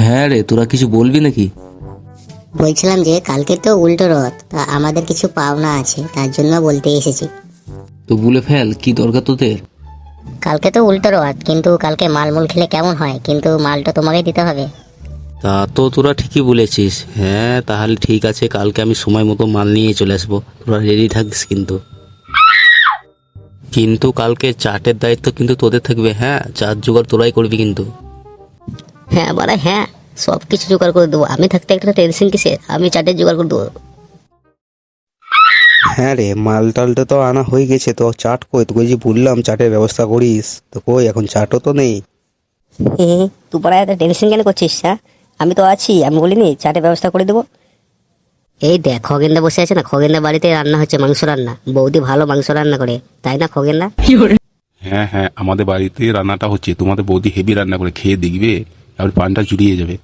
হ্যাঁ রে, তোরা কিছু বলবি নাকি? বলছিলাম যে কালকে তো উল্টো রথ, তা আমাদের কিছু পাওনা আছে, তার জন্য বলতে এসেছি। তো বলে ফেল, কি দরকার তোদের? কালকে তো উল্টো রথ, কিন্তু কালকে মালমূল খেলে কেমন হয়? কিন্তু মালটা তোমাকেই দিতে হবে। তা তো তোরা ঠিকই বলেছিস। হ্যাঁ তাহলে ঠিক আছে, কালকে আমি সময় মতো মাল নিয়ে চলে আসবো, তোরা রেডি থাকিস। কিন্তু কালকে চাটের দায়িত্ব কিন্তু তোদের থাকবে। হ্যাঁ, চাট জোগাড় তোরাই করবি কিন্তু। হ্যাঁ বাড়া হ্যাঁ, সব কিছু জোগাড় করে দেবো। আমি থাকতে একটা টেনশন কিসের? আমি চাটের জোগাড় করে দেবো। হ্যাঁ রে, মাল টালটা তো আনা হয়ে গেছে, তো চাট কই? তোকে যে বললাম চাটের ব্যবস্থা করিস, তো কই এখন চাটও তো নেই। তুই পড়া এত টেনশন কেন করছিস? হ্যাঁ, আমি তো আছি, আমি বলিনি চাটের ব্যবস্থা করে দেবো। এই দেখ, খগেনদা বসে আছে না, খগেনদা বাড়িতে রান্না হচ্ছে, মাংস রান্না। বৌদি ভালো মাংস রান্না করে, তাই না খগেনদা? হ্যাঁ হ্যাঁ, আমাদের বাড়িতে রান্নাটা হচ্ছে, তোমাদের বৌদি হেভি রান্না করে, খেয়ে দেখবে আর পানটা জুড়িয়ে যাবে।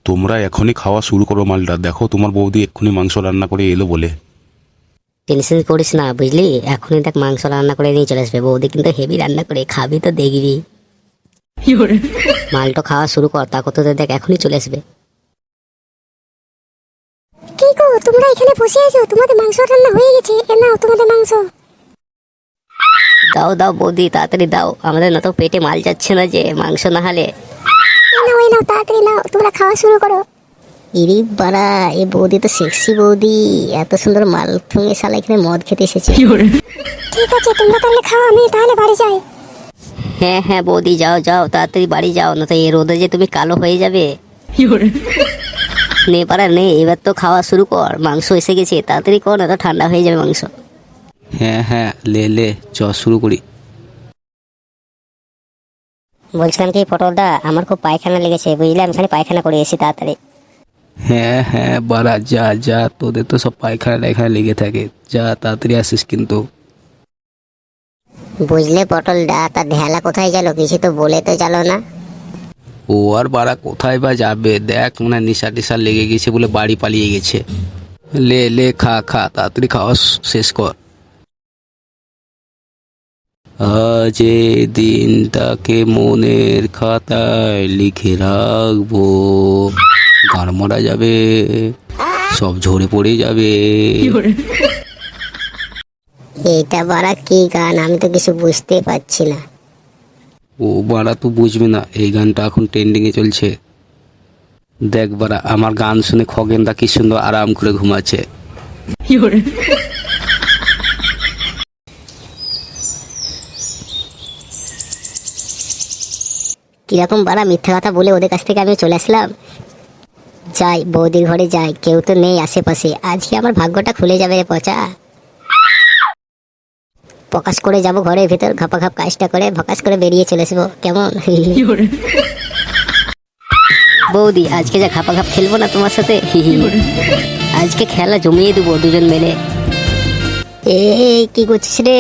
তোমরা এখনই খাওয়া শুরু করো মালটা। দেখো তোমার বৌদি এক্ষুনি মাংস রান্না করে এলো বলে। টেনশন করিস না, বুঝলি? এখনই দেখ মাংস রান্না করে নিয়ে চলে আসবে। বৌদি কিন্তু হেভি রান্না করে, খাবি তো দেখবি। মালটা খাওয়া শুরু কর, তা কত দেখ এখনই চলে আসবে। কি গো, তোমরা এখানে বসে আছো? তোমাদের মাংস রান্না হয়ে গেছে, এ নাও তোমাদের মাংস। দাও দাও বৌদি, তাড়াতাড়ি দাও, আমাদের না তো পেটে মাল যাচ্ছে না যে মাংস না হলে। এই নাও তাড়াতাড়ি নাও, তোমরা খাওয়া শুরু করো। ইরি বাড়া, এ বৌদি তো সেক্সি বৌদি, এত সুন্দর মাল থুঙে শালা এখানে মদ খেতে এসেছে। ঠিক আছে, তোমরা তাহলে খাও, আমি তাহলে বাড়ি যাই। হ্যাঁ হ্যাঁ বৌদি, যাও যাও, তাড়াতাড়ি বাড়ি যাও, না তো এই রোদে যে তুমি কালো হয়ে যাবে। নে পারা নে, এবার তো খাওয়া শুরু কর, মাংস এসে গেছে, তাড়াতাড়ি কর, না তো ঠান্ডা হয়ে যাবে মাংস। হ্যাঁ হ্যাঁ, লে লে চ শুরু করি। বলছিলাম কি পটলদা, আমার খুব পায়খানা লেগেছে, বুঝলাম, এখানে পায়খানা করে এসি তাড়াতাড়ি। হ্যাঁ হ্যাঁ বাড়া, যা যা, তোদের তো সব পায়খানা টায়খানা লেগে থাকে, যা তাড়াতাড়ি আসিস কিন্তু। বুঝলে পটলদা, তার ঢেলা কোথায় গেল? কিছু তো বলে তো গেল না। ও আর বাড়া কোথায় বা যাবে, দেখ মনে হয় নেশা টেশা লেগে গেছে বলে বাড়ি পালিয়ে গেছে। লে লে খা খা, তাড়াতাড়ি খাওয়া শেষ কর। আজ এই দিনটাকে মনের খাতায় লিখে রাখবো, গান মারা যাবে, সব ঝরে পড়ে যাবে। এটা বাড়া কি গান? আমি তো কিছু বুঝতে পারছি না। ও বাড়া, তুই বুঝবি না, এই গানটা এখন ট্রেন্ডিং এ চলছে। দেখ বাড়া, আমার গান শুনে খগেনদা কি সুন্দর আরাম করে ঘুমাচ্ছে। কিরকম বাড়া মিথ্যা কথা বলে ওদের কাছ থেকে আমি চলে আসলাম। যাই বৌদির ঘরে যাই, কেউ তো নেই আশেপাশে, আজকে আমার ভাগ্যটা খুলে যাবে রে পচা। প্রকাশ করে যাব ঘরের ভেতর, ঘাপা ঘাপ কাজটা করে ফকাস করে বেরিয়ে চলে আসবো, কেমন? বৌদি, আজকে যা ঘাপা ঘাপ খেলবো না তোমার সাথে, আজকে খেলা জমিয়ে দেবো দুজন মিলে। এই কি করছিস রে?